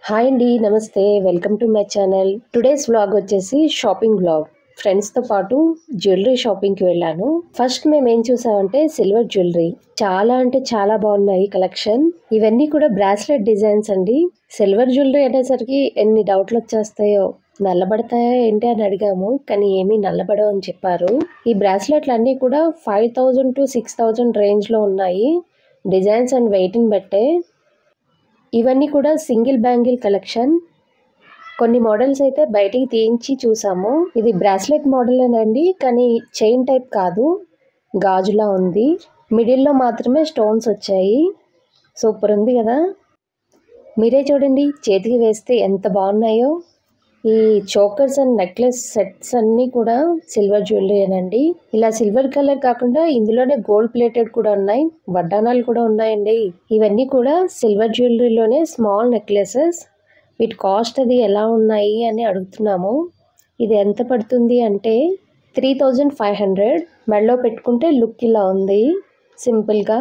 Hi అండి, నమస్తే. Welcome to my channel. Today's vlog వచ్చేసి షాపింగ్ వ్లాగ్. ఫ్రెండ్స్తో పాటు జ్యువెలరీ షాపింగ్కి వెళ్ళాను. ఫస్ట్ మేము ఏం చూసామంటే సిల్వర్ జ్యువెలరీ. చాలా అంటే చాలా బాగున్నాయి కలెక్షన్. ఇవన్నీ కూడా బ్రాస్లెట్ డిజైన్స్ అండి. సిల్వర్ జ్యువెలరీ అనేసరికి ఎన్ని డౌట్లు వచ్చేస్తాయో. నల్లబడతాయా ఏంటి అని అడిగాము, కానీ ఏమీ నల్లబడవు అని చెప్పారు. ఈ బ్రాస్లెట్లు అన్నీ కూడా 5000 to 6000 రేంజ్లో ఉన్నాయి. డిజైన్స్ అండ్ వెయిట్ని బట్టే. ఇవన్నీ కూడా సింగిల్ బ్యాంగిల్ కలెక్షన్. కొన్ని మోడల్స్ అయితే బయటికి తీయించి చూసాము. ఇది బ్రాస్లెట్ మోడల్ అండి, కానీ చైన్ టైప్ కాదు, గాజులా ఉంది. మిడిల్లో మాత్రమే స్టోన్స్ వచ్చాయి. సూపర్ ఉంది కదా. మీరే చూడండి, చేతికి వేస్తే ఎంత బాగున్నాయో. ఈ చోకర్స్ అండ్ నెక్లెస్ సెట్స్ అన్నీ కూడా సిల్వర్ జ్యువెలరీ అనండి. ఇలా సిల్వర్ కలర్ కాకుండా ఇందులోనే గోల్డ్ ప్లేటెడ్ కూడా ఉన్నాయి, వడ్డానాలు కూడా ఉన్నాయండి. ఇవన్నీ కూడా సిల్వర్ జ్యువెలరీలోనే స్మాల్ నెక్లెసెస్. వీటి కాస్ట్ అది ఎలా ఉన్నాయి అని అడుగుతున్నాము. ఇది ఎంత పడుతుంది అంటే 3500. మెడలో పెట్టుకుంటే లుక్ ఇలా ఉంది సింపుల్గా.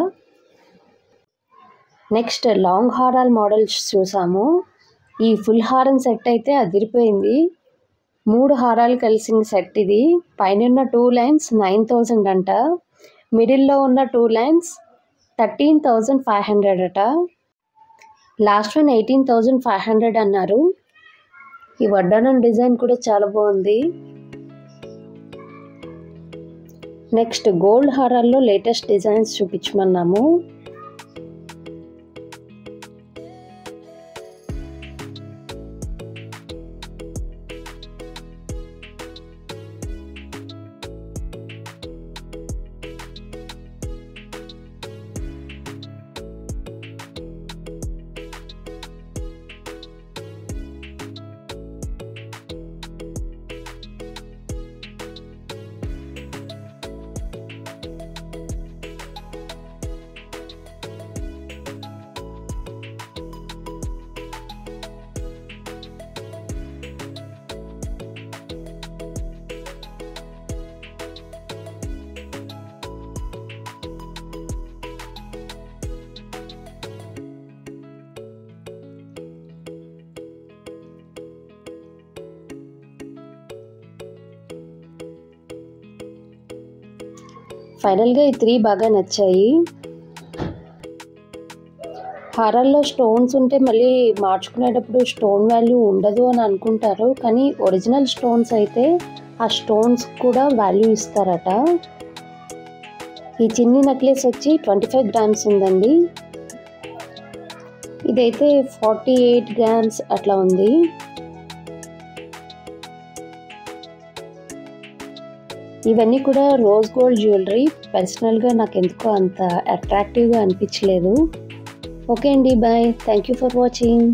నెక్స్ట్ లాంగ్ హారాల్ మోడల్స్ చూసాము. ఈ ఫుల్ హారం సెట్ అయితే అదిరిపోయింది. 3 హారాలు కలిసిన సెట్ ఇది. పైన ఉన్న 2 లైన్స్ 9000 అంట. మిడిల్లో ఉన్న 2 లైన్స్ 13500 అట. లాస్ట్ వన్ 18500 అన్నారు. ఈ వడ్డానం డిజైన్ కూడా చాలా బాగుంది. నెక్స్ట్ గోల్డ్ హారాల్లో లేటెస్ట్ డిజైన్స్ చూపించమన్నాము. ఫైనల్గా ఈ 3 బాగా నచ్చాయి. హారాల్లో స్టోన్స్ ఉంటే మళ్ళీ మార్చుకునేటప్పుడు స్టోన్ వాల్యూ ఉండదు అని అనుకుంటారు, కానీ ఒరిజినల్ స్టోన్స్ అయితే ఆ స్టోన్స్ కూడా వాల్యూ ఇస్తారట. ఈ చిన్ని నెక్లెస్ వచ్చి 25 గ్రామ్స్ ఉందండి. ఇదైతే 48 గ్రామ్స్ అట్లా ఉంది. ఇవన్నీ కూడా రోజ్ గోల్డ్ జ్యువెలరీ. పర్సనల్గా నాకు ఎందుకో అంత అట్రాక్టివ్గా అనిపించలేదు. ఓకే అండి, bye. Thank you for watching.